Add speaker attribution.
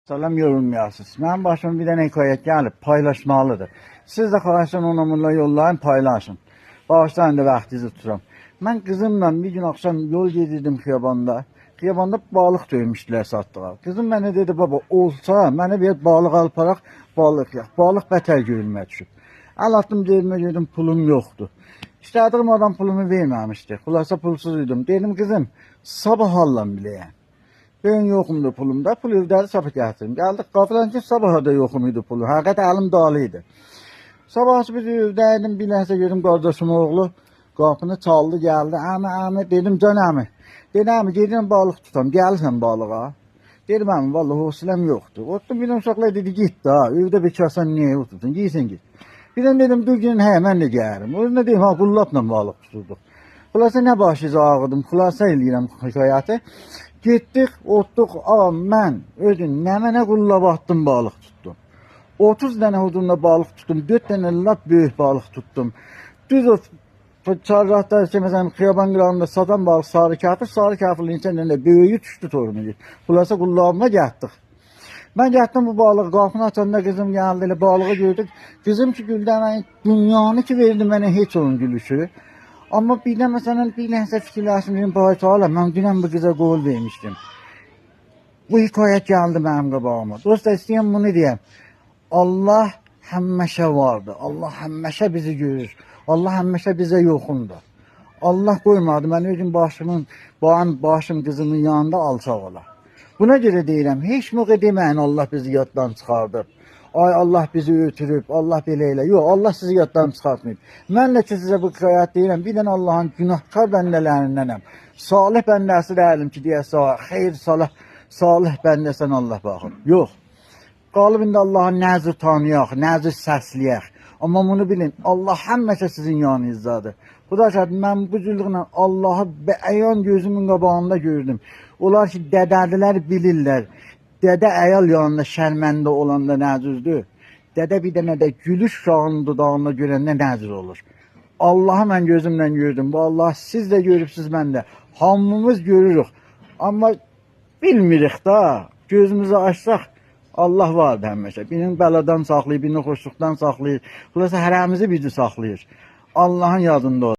Speaker 1: Salam yorulmayasınız. Mənim başıma bir dənə hekayət gəlib, paylaşmalıdır. Siz də xahişən onunla yollayın, paylaşın. Bağışlayın da vaxtınızı tuturam. Mən qızımla bir gün axşam yol gedirdim xiyabanda. Xiyabanda balıq döymüşdülər satdılar. Qızım mənə dedi, baba olsa mənə bir balıq alparaq balıq yaq. Balıq bətər görülməyə düşüb. Əl atdım cebimə dedim, pulum yoxdur. İstədiyim adam pulumu verməmişdi. Xulasa pulsuz idim. Dedim kızım, sabah allan biləyəm. Ben yoxumdu pulumda. Pul evdədir sabah gətirim. Gəldik qapıdan ki sabaha da yoxum idi pulu. Həqiqət əlim dalıydı. Sabahçı bir evdəydim, bir ləhsə gördüm qardaşım oğlu qapını çaldı, gəldi. Əmi, dedim can əmi. Dedim əmi, gedirəm balıq tutam, gəlirsən balığa. Dedim əmi, vallahi hövsləm yoxdur. Otdum bir uşaqlar dedi, git da, evdə bekərsən niyə oturdun, giysin git. Birdən dedim, dur gün hə, mən də gəlirim. O yüzden deyim, ha, qullapla balıq tuturduq. Xulasa nə başıca ağıdım, xulasa eləyirəm hekayəti. Gittik, otduq, mən özüm nə qullab attım, balıq tuttum. 30 dənə hudumda balıq tuttum, 4 dənə lap böyük balıq tuttum. Düz o çarraqda ki, məsələn, xiyaban qırağında satan balıq sarı kafirliyin içəndə böyüyü düşdü torunu. Xulasa qullabıma gətdik. Mən gətdim bu balığı, qapını açanda qızım gəldi, elə balığı gördük. Qızım ki, güldən dünyanı ki verdi mənə heç onun gülüşü. Amma bir də məsələn bir ləhsə fikirləşdim, dedim, bayçalar, mən dünən bu qıza qol vermişdim. Bu hekayət gəldi mənim qabağıma. Dostlar, istəyəm bunu deyəm. Allah həmməşə vardır. Allah həmməşə bizi görür. Allah həmməşə bizə yoxundur. Allah qoymadı, mən özüm başım qızının yanında alçaq ola. Buna görə deyirəm, heç müqə deməyin Allah bizi yaddan çıxardır. Ay Allah bizi ötürüb, Allah belə elə. Yox, Allah sizi yaddan çıxartmayıb. Mən də ki sizə bu hekayət deyirəm, bir dənə Allahın günahkar bəndələrindenəm. Salih bəndəsi deyəlim ki, deyəsə, xeyr salih bəndəsən Allah baxın. Yox, qalibində Allahı nəzir tanıyaq, nəzir səsləyək. Amma bunu bilin, Allah həmməşə sizin yanınızdadır. Xuda şəhət, mən bu cüllüqlə Allahı bəyan gözümün qabağında gördüm. Onlar ki, dədədilər bilirlər. Dədə əyal yanında şərməndə olanda nəzüzdür. Dədə bir dənə də gülüş uşağının dudağında görəndə nəzir olur. Allahı mən gözümlə gördüm. Bu Allah siz də görübsünüz, mən də. Hamımız görürük. Amma bilmirik da, gözümüzü açsaq, Allah vardır həmişə. Birini bəladan saxlayır, birini xoşluqdan saxlayır. Xülasə hərəmizi bizi saxlayır. Allahın yadında olur.